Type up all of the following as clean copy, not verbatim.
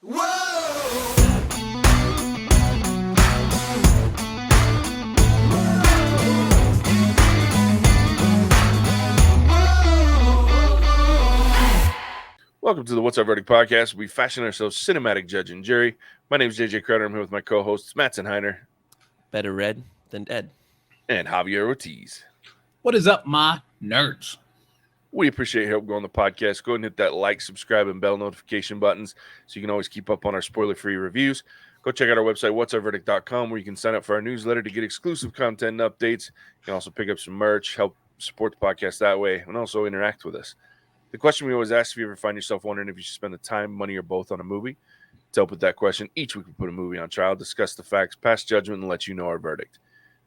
Welcome to the What's Our Verdict podcast. We fashion ourselves cinematic judge and jury. My name is JJ Crowder. I'm here with my co-hosts Mattson Heiner. Better read than dead. And Javier Ortiz. What is up, my nerds? We appreciate your help going on the podcast. Go ahead and hit that like, subscribe, and bell notification buttons so you can always keep up on our spoiler-free reviews. Go check out our website, whatsourverdict.com, where you can sign up for our newsletter to get exclusive content and updates. You can also pick up some merch, help support the podcast that way, and also interact with us. The question we always ask, if you ever find yourself wondering if you should spend the time, money, or both on a movie, to help with that question, each week we put a movie on trial, discuss the facts, pass judgment, and let you know our verdict.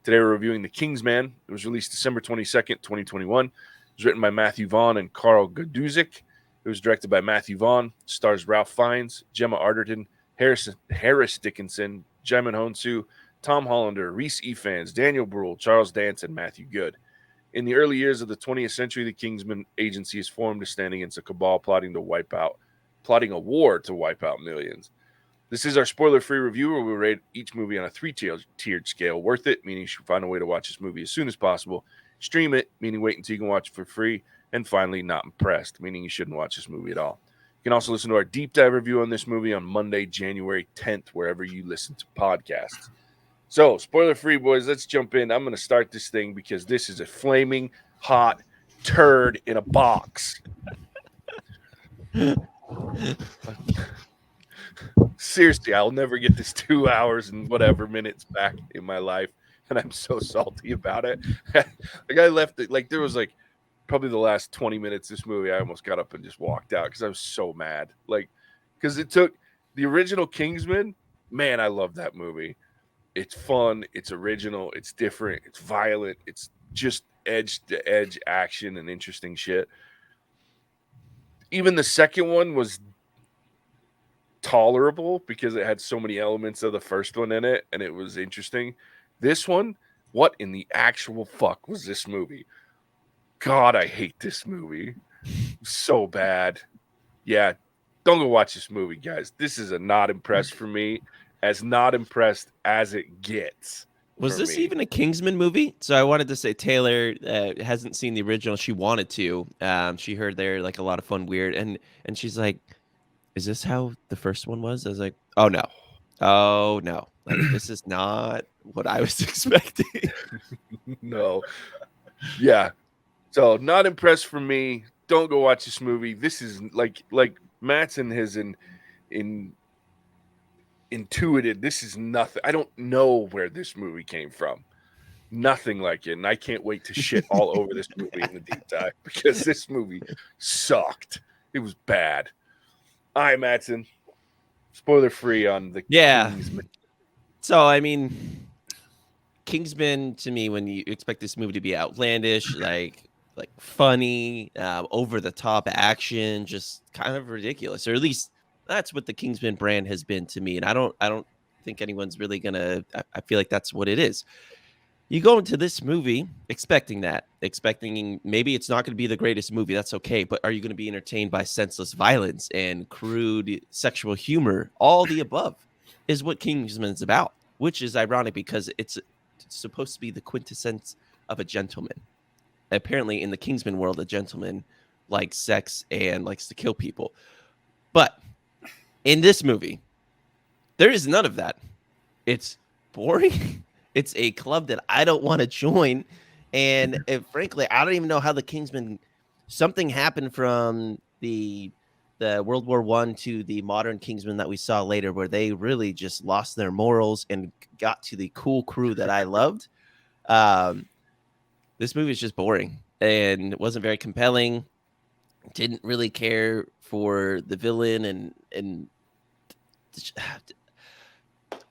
Today we're reviewing The Kingsman. It was released December 22nd, 2021. It was written by Matthew Vaughn and Carl Gaduzik. It was directed by Matthew Vaughn. Stars Ralph Fiennes, Gemma Arterton, Harris Dickinson, Jaimin Honsu, Tom Hollander, Rhys Ifans, Daniel Bruhl, Charles Dance, and Matthew Good. In the early years of the 20th century, the Kingsman Agency is formed to stand against a cabal plotting a war to wipe out millions. This is our spoiler-free review where we rate each movie on a three-tiered scale. Worth it, meaning you should find a way to watch this movie as soon as possible. Stream it, meaning wait until you can watch it for free. And finally, not impressed, meaning you shouldn't watch this movie at all. You can also listen to our deep dive review on this movie on Monday, January 10th, wherever you listen to podcasts. So, spoiler-free, boys, let's jump in. I'm going to start this thing because this is a flaming hot turd in a box. Seriously, I'll never get this 2 hours and whatever minutes back in my life, and I'm so salty about it. Like, I left it, like, there was, like, probably the last 20 minutes of this movie, I almost got up and just walked out because I was so mad. Like, because it took the original Kingsman. Man, I love that movie. It's fun, it's original, it's different, it's violent, it's just edge-to-edge action and interesting shit. Even the second one was tolerable because it had so many elements of the first one in it, and it was interesting. This one, what in the actual fuck was this movie? God, I hate this movie so bad. Yeah, don't go watch this movie, guys. This is a not impressed for me. As not impressed as it gets. Was this even a Kingsman movie? So I wanted to say Taylor hasn't seen the original. She wanted to. She heard they're like a lot of fun, weird, and she's like, "Is this how the first one was?" I was like, "Oh no, like this is not what I was expecting." No, yeah. So not impressed for me. Don't go watch this movie. This is like Mattson has intuited, this is nothing. I don't know where this movie came from. Nothing like it. And I can't wait to shit all over this movie in the deep dive because this movie sucked. It was bad. All right, Mattson. Spoiler free on the Kingsman. So, I mean, Kingsman, to me, when you expect this movie to be outlandish, like funny, over the top action, just kind of ridiculous, or at least that's what the Kingsman brand has been to me. And I don't think anyone's really gonna, I feel like that's what it is. You go into this movie expecting maybe it's not going to be the greatest movie. That's okay. But are you going to be entertained by senseless violence and crude sexual humor? All the above is what Kingsman's about, which is ironic because it's supposed to be the quintessence of a gentleman. Apparently in the Kingsman world, a gentleman likes sex and likes to kill people. But in this movie, there is none of that. It's boring. It's a club that I don't want to join. And frankly, I don't even know how the Kingsman, something happened from the World War I to the modern Kingsman that we saw later, where they really just lost their morals and got to the cool crew that I loved. This movie is just boring and it wasn't very compelling. Didn't really care for the villain, and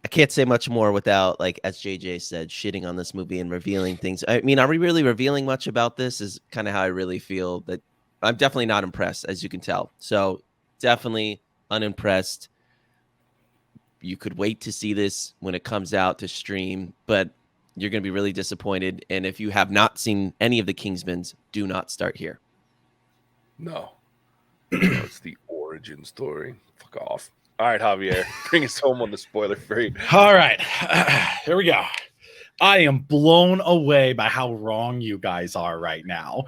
I can't say much more without, like, as JJ said, shitting on this movie and revealing things. I mean, are we really revealing much about this? Is kind of how I really feel. That I'm definitely not impressed, as you can tell. So definitely unimpressed. You could wait to see this when it comes out to stream, but you're going to be really disappointed. And if you have not seen any of the Kingsmans, do not start here. No. It's the origin story. Fuck off. All right, Javier, bring us home on the spoiler free. All right. Here we go. I am blown away by how wrong you guys are right now.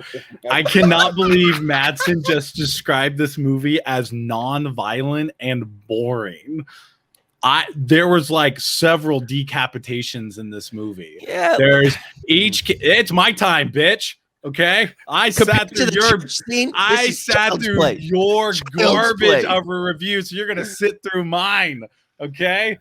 I cannot believe Madsen just described this movie as non-violent and boring. There was like several decapitations in this movie. Yeah. There's it's my time, bitch. Okay, I sat through your garbage of a review, so you're gonna sit through mine. Okay.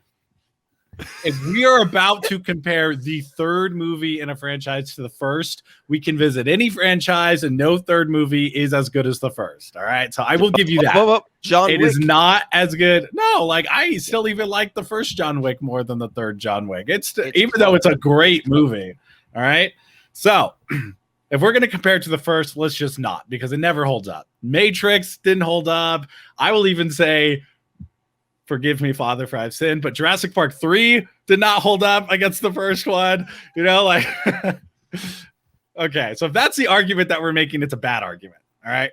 If we are about to compare the third movie in a franchise to the first, we can visit any franchise, and no third movie is as good as the first. All right, so I will give you that. John Wick is not as good. No, like I still even like the first John Wick more than the third John Wick. It's even though it's a great movie. All right, so. If we're going to compare it to the first, let's just not, because it never holds up. Matrix didn't hold up. I will even say, forgive me, Father, for I've sinned, but Jurassic Park 3 did not hold up against the first one. You know, like, okay. So if that's the argument that we're making, it's a bad argument. All right.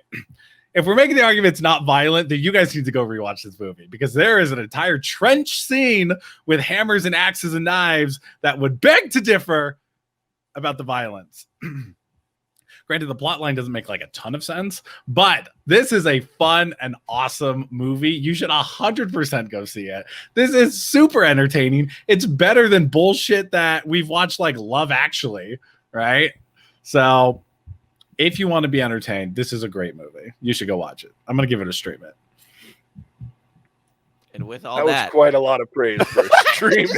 If we're making the argument it's not violent, then you guys need to go rewatch this movie, because there is an entire trench scene with hammers and axes and knives that would beg to differ about the violence. Granted, the plot line doesn't make like a ton of sense, but this is a fun and awesome movie. You should 100% go see it. This is super entertaining. It's better than bullshit that we've watched like Love Actually, right? So if you want to be entertained, this is a great movie. You should go watch it. I'm going to give it a stream it. And with all that that, was quite a lot of praise for streaming.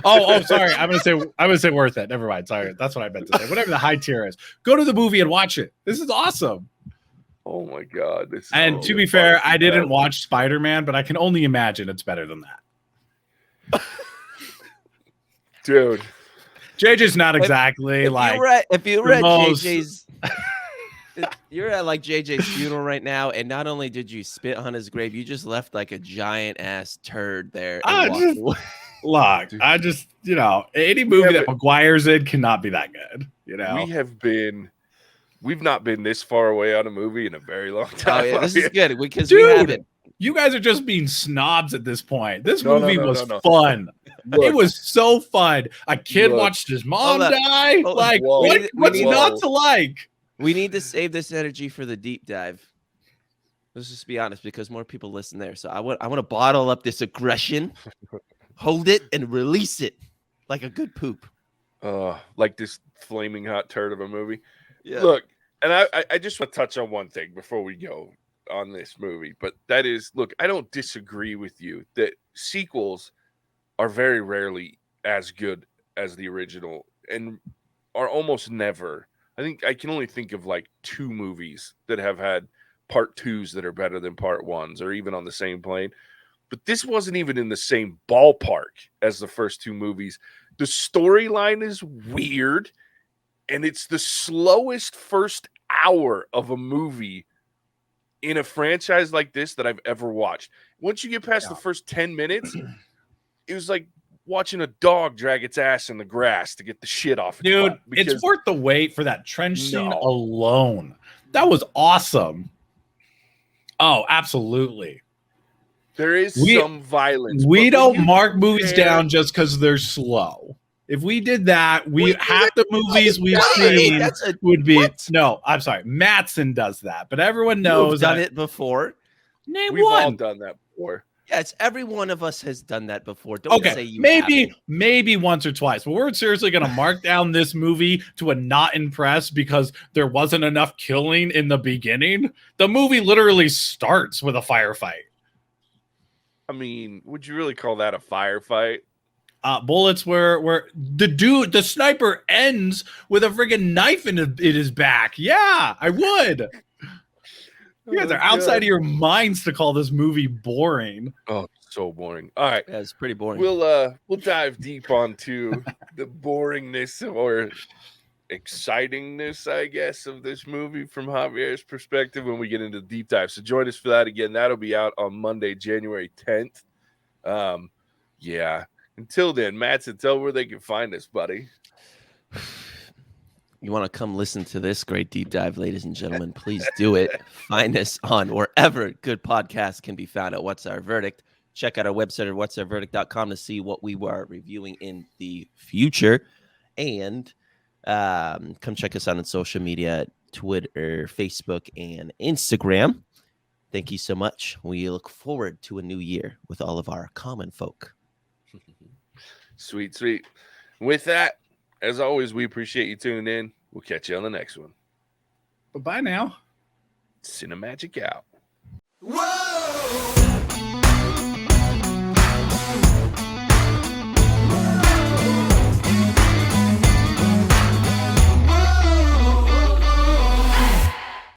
Oh, sorry. I'm gonna say worth it. Never mind. Sorry, that's what I meant to say. Whatever the high tier is, go to the movie and watch it. This is awesome. Oh my god! And to be fair, I didn't watch Spider-Man, but I can only imagine it's better than that. Dude, JJ's not exactly if you were at JJ's. You're at like JJ's funeral right now, and not only did you spit on his grave, you just left like a giant ass turd there. Look, you know, any movie that McGuire's in cannot be that good. You know, we've not been this far away on a movie in a very long time. Oh yeah, this is good because we haven't. You guys are just being snobs at this point. This movie was fun. Look, it was so fun. A kid watched his mom die. Like, what's not to like? We need to save this energy for the deep dive. Let's just be honest, because more people listen there. So I want to bottle up this aggression, hold it, and release it like a good poop. Like this flaming hot turd of a movie. Yeah. Look, and I just want to touch on one thing before we go on this movie, but that is, look, I don't disagree with you that sequels are very rarely as good as the original and are almost never. I think I can only think of like 2 movies that have had part 2s that are better than part 1s or even on the same plane. But this wasn't even in the same ballpark as the first 2 movies. The storyline is weird, and it's the slowest first hour of a movie in a franchise like this that I've ever watched. Once you get past the first 10 minutes, it was like watching a dog drag its ass in the grass to get the shit off. Dude, it's worth the wait for that trench scene alone. That was awesome. Oh, absolutely. There is some violence. We don't mark movies down just because they're slow. If we did that, half the movies we've seen would be no. I'm sorry, Madsen does that, but everyone knows You've done it before. We've all done that before. Yes, every one of us has done that before. Don't say you maybe once or twice, but we're seriously going to mark down this movie to a not impressed because there wasn't enough killing in the beginning. The movie literally starts with a firefight. I mean, would you really call that a firefight? Bullets were the sniper ends with a friggin' knife in his back. Yeah, I would. You guys are outside of your minds to call this movie boring. Oh, so boring. All right. Yeah, it's pretty boring. We'll dive deep onto the boringness or excitingness, I guess, of this movie from Javier's perspective when we get into the deep dive. So join us for that again. That'll be out on Monday, January 10th. Yeah. Until then, Madsen, tell where they can find us, buddy. you want to come listen to this great deep dive, ladies and gentlemen, please do it. Find us on wherever good podcasts can be found at What's Our Verdict. Check out our website at whatsourverdict.com to see what we were reviewing in the future. And come check us out on social media, Twitter, Facebook, and Instagram. Thank you so much. We look forward to a new year with all of our common folk. Sweet, sweet. With that, as always, we appreciate you tuning in. We'll catch you on the next one. Bye now. Cinemagic out. Whoa!